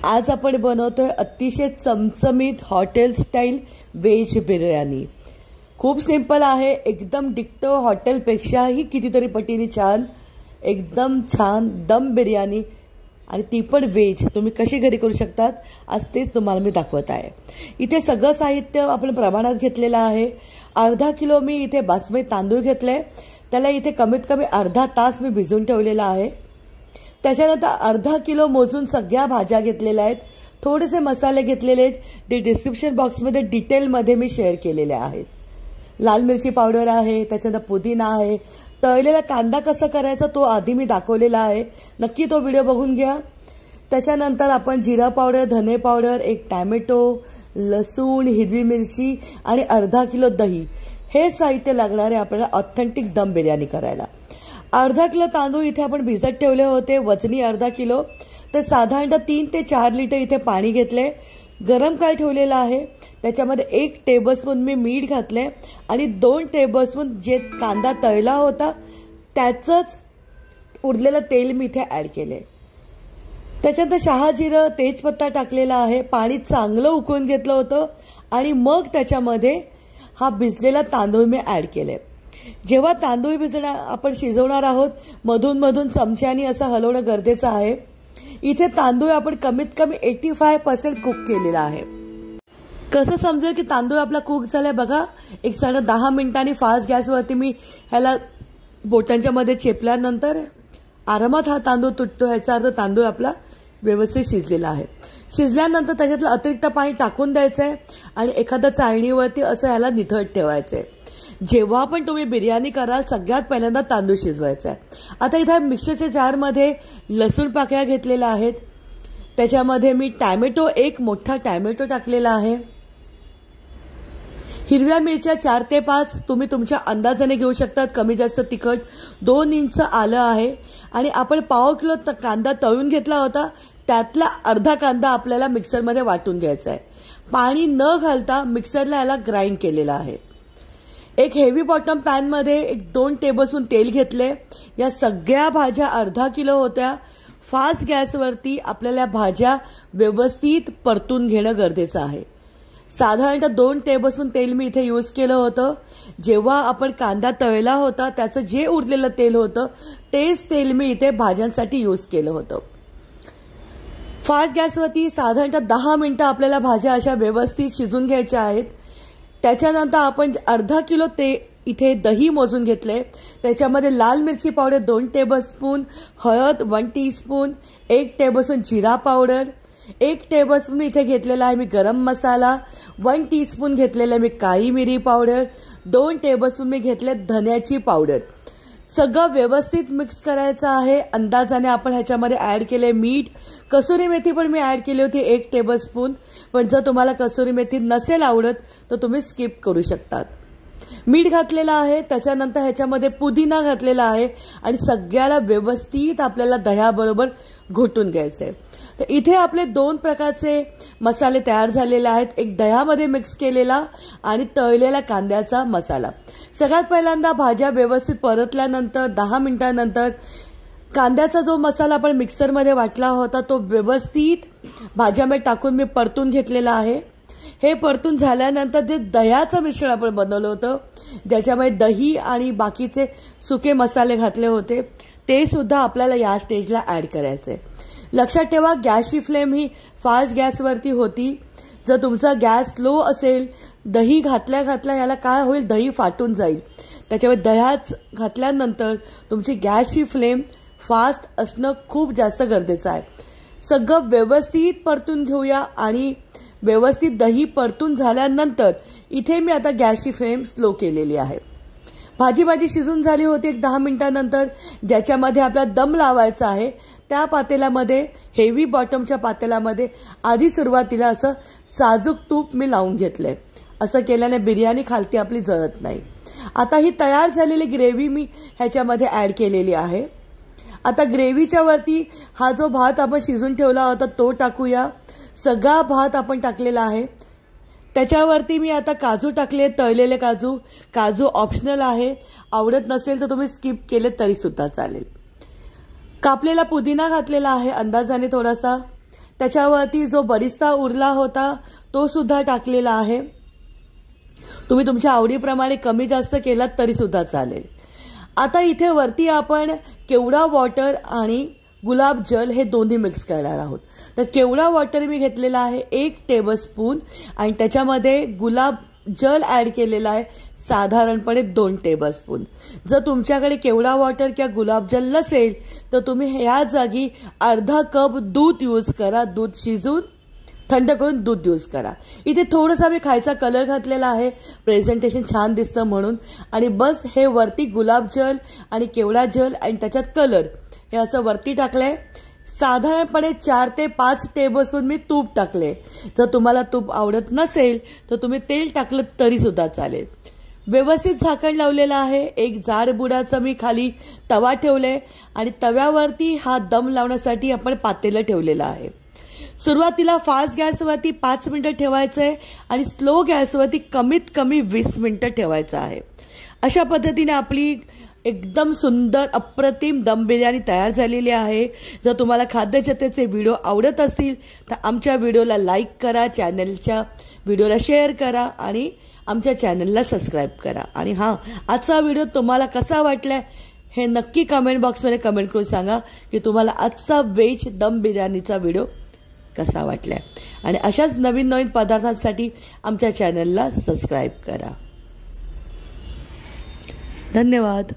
आज आपण बनवतोय अतिशय चमचमीत हॉटेल स्टाईल व्हेज बिर्याणी। खूप सिंपल आहे, एकदम डिक्टो हॉटेलपेक्षाही कितीतरी पटीने छान, एकदम छान दम बिर्याणी आणि ती पण व्हेज तुम्ही कशी घरी करू शकतात आज तेच तुम्हाला मी दाखवत आहे। इथे सगळं साहित्य आपण प्रमाणात घेतलेलं आहे। अर्धा किलो मी इथे बासमती तांदूळ घेतले, त्याला इथे कमीत कमी अर्धा तास मी भिजवून ठेवलेला आहे। त्याच्यानंतर अर्धा किलो मोजून सगळ्या भाज्या घेतलेल्या आहेत। थोडेसे मसाले घेतलेले आहेत, ते डिस्क्रिप्शन बॉक्समध्ये डिटेलमध्ये मी शेअर केलेले आहेत। लाल मिरची पावडर आहे, त्याच्यानंतर पुदिना आहे, तळलेला कांदा कसा करायचा तो आधी मी दाखवलेला आहे, नक्की तो व्हिडिओ बघून घ्या। त्याच्यानंतर आपण जिरा पावडर, धने पावडर, एक टोमॅटो, लसूण, हिरवी मिरची आणि अर्धा किलो दही हे साहित्य लागणार आहे आपल्याला ऑथेंटिक दम बिर्याणी करायला। अर्धा किलो तांदूळ इथे आपण भिजत ठेवले होते, वजनी अर्धा किलो, तर साधारणतः 3 ते 4 लिटर इथे पाणी घेतले, गरम काय ठेवलेला आहे। त्याच्यामध्ये 1 टेबलस्पून मी मीठ घातले आणि 2 टेबलस्पून जे कांदा तळला होता त्याचंच उरलेलं तेल मी इथे ॲड केले। त्याच्यानंतर शहाजिरं, तेजपत्ता टाकलेला आहे, पाणी चांगलं उकळून घेतलं होतं आणि मग त्याच्यामध्ये हा भिजलेला तांदूळ मी ॲड केले। जेव्हा तांदूळ आपण शिजवणार आहोत, मधून मधून चमच्याने असं हलवणं गरजेचं आहे। इथे तांदूळ आपण कमीत कमी 85% कुक केलेला आहे। कसं समजेल की तांदूळ आपला कुक झालाय बघा, एक 10 मिनिटांनी फास्ट गॅसवरती मी ह्याला बोटांच्या मध्ये चेपल्यानंतर आरामात हा तांदूळ तुटतो, याचा अर्थ तांदूळ आपला व्यवस्थित शिजलेला आहे। शिजल्यानंतर त्याच्यातलं अतिरिक्त पाणी टाकून द्यायचं आहे आणि एखाद्या चाळणीवरती असं ह्याला निथळत ठेवायचं आहे। जेव्हा पण तुम्ही बिर्याणी कराल सगळ्यात पहिल्यांदा तांदूळ शिजवायचा आहे। आता इथे मिक्सरच्या जारमध्ये लसूण पाकळ्या घेतलेल्या आहेत, त्याच्यामध्ये मी टोमॅटो, एक मोठा टोमॅटो टाकलेला आहे, हिरव्या मिरच्या 4 ते 5 तुम्ही तुमच्या अंदाजाने घेऊ शकतात, कमी जास्त तिखट, 2 इंच आलं आहे आणि आपण पाव किलो कांदा तळून घेतला होता, त्यातला अर्धा कांदा आपल्याला मिक्सरमध्ये वाटून घ्यायचा आहे। पाणी न घालता मिक्सरला याला ग्राइंड केलेला आहे। एक हेवी बॉटम पॅनमध्ये 2 टेबलस्पून तेल घेतले। या सगळ्या भाज्या अर्धा किलो होत्या। फास्ट गॅसवरती आपल्याला भाज्या व्यवस्थित परतून घेणं गरजेचं आहे। साधारणतः 2 टेबलस्पून तेल मी इथे यूज केलं होतं। जेव्हा आपण कांदा तळला होता त्याचं जे उरलेलं तेल होतं तेच तेल मी इथे भाज्यांसाठी यूज केलं होतं। फास्ट गॅसवरती साधारणतः 10 मिनिटं आपल्याला भाज्या अशा व्यवस्थित शिजून घ्यायच्या आहेत। त्याच्यानंतर आपण अर्धा किलो इथे दही मोजून घेतले, त्याच्यामध्ये लाल मिरची पावडर 2 टेबलस्पून, हळद 1 टीस्पून, 1 टेबलस्पून जिरा पावडर, 1 टेबलस्पून इथे घेतलेला आहे मी गरम मसाला, 1 टीस्पून घेतलेला आहे मी काळी मिरी पावडर, 2 टेबलस्पून मी घेतले धन्याची पावडर। सगळं व्यवस्थित मिक्स करायचं आहे। अंदाजाने आपण ह्याच्यामध्ये ॲड केले मीठ, कसुरी मेथी पण मी ॲड केली होती 1 टेबलस्पून, पण जर तुम्हाला कसुरी मेथी नसेल आवडत तर तुम्ही स्किप करू शकतात। मीठ घातलेलं आहे, त्याच्यानंतर ह्याच्यामध्ये पुदिना घातलेला आहे आणि सगळ्याला व्यवस्थित आपल्याला दह्याबरोबर घोटून घ्यायचं आहे। तर इथे आपले 2 प्रकारचे मसाले तयार झालेले आहेत, एक दह्यामध्ये मिक्स केलेला आणि तळलेला कांद्याचा मसाला। सगळ्यात पहिल्यांदा भाज्या व्यवस्थित परतल्यानंतर 10 मिनिटांनंतर कांद्याचा जो मसाला आपण मिक्सरमध्ये वाटला होता तो व्यवस्थित भाज्यामध्ये टाकून मी परतून घेतलेला आहे। हे परतून झाल्यानंतर जे दह्याचं मिश्रण आपण बनवलं होतं, ज्याच्यामध्ये दही आणि बाकीचे सुके मसाले घातले होते, ते सुद्धा आपल्याला या स्टेजला ॲड करायचे। लक्षात ठेवा गॅसची फ्लेम ही फास्ट गॅसवरती होती। जर तुमचा गॅस स्लो असेल, दही घातल्या याला काय होईल, दही फाटून जाईल। त्याच्यामुळे दह्यात घातल्यानंतर तुमची गॅसची फ्लेम फास्ट असणं खूप जास्त गरजेचं आहे। सगळं व्यवस्थित परतून घेऊया आणि व्यवस्थित दही परतून झाल्यानंतर इथे मी आता गॅसची फ्लेम स्लो केलेली आहे। भाजी शिजून झाली होती एक 10 मिनिटांनंतर, ज्याच्यामध्ये आपला दम लावायचा आहे त्या पातेल्यामध्ये, हेवी बॉटमच्या पातेल्यामध्ये आधी सुरुवातीला असं साजूक तूप मी लावून घेतलंय। असं केल्याने बिर्याणी खालती आपली जळत नाही। आता ही तयार झालेली ग्रेव्ही मी ह्याच्यामध्ये ॲड केलेली आहे। आता ग्रेव्हीच्या वरती हा जो भात आपण शिजून ठेवला होता तो टाकूया। सगळा भात आपण टाकलेला आहे। त्याच्यावरती मी आता काजू टाकले, तळलेले काजू। काजू ऑप्शनल आहे, आवडत नसेल तर तुम्ही स्किप केले तरी सुद्धा चालेल। कापलेला पुदिना घातलेला आहे अंदाजाने थोडासा, त्याच्यावरती जो बरिस्ता उरला होता तो सुद्धा टाकलेला आहे. तुम्ही तुमच्या आवडीप्रमाणे कमी जास्त केलात तरी सुद्धा चालेल. आता इथे वरती आपण केवडा वॉटर आणि गुलाब जल हे दोन्ही मिक्स करणार आहोत. तर केवडा वॉटर मी घेतलेला आहे 1 टेबलस्पून आणि त्याच्यामध्ये गुलाब जल ॲड केलेला आहे साधारणपणे 2 टेबलस्पून. जर तुमच्याकडे केवडा वॉटर किंवा गुलाबजल नसेल तर तुम्ही ह्या जागी अर्धा कप दूध यूज करा. दूध शिजवून थंड करून दूध यूज करा. इथे थोडासा मी खायचा कलर घातलेला आहे प्रेझेंटेशन छान दिसतं म्हणून. आणि बस हे वरती गुलाबजल आणि केवडा जल आणि त्याच्यात कलर हे असं वरती टाकलंय. साधारणपणे 4 ते 5 टेबलस्पून मी तूप टाकले. जर तुम्हाला तूप आवडत नसेल तर तुम्ही तेल टाकलं तरी सुद्धा चालेल. व्यवस्थित झाकण लावलेलं आहे. एक जाड बुडाचा मी खाली तवा ठेवले आणि तव्यावरती हा दम लावण्यासाठी आपण पातेलं ठेवलेलं आहे. सुरुवातीला फास्ट गॅसवरती 5 मिनिटं ठेवायचं आहे आणि स्लो गॅसवरती कमीत कमी 20 मिनिटं ठेवायचं आहे. अशा पद्धतीने आपली एकदम सुंदर अप्रतिम दम बिर्याणी तयार झालेली आहे. जर तुम्हाला खाद्यजत्रेचे व्हिडिओ आवडत असतील तर आमच्या व्हिडिओला लाईक करा, चॅनलच्या व्हिडिओला शेअर करा आणि आमच्या चॅनलला सबस्क्राईब करा. आणि हां, आजचा व्हिडिओ तुम्हाला कसा वाटला हे नक्की कमेंट बॉक्समध्ये कमेंट करून सांगा की तुम्हाला आजचा व्हेज दम बिर्याणीचा व्हिडिओ कसा वाटला. आणि अशाच नवीन नवीन पदार्थांसाठी आमच्या चॅनलला सबस्क्राईब करा. धन्यवाद.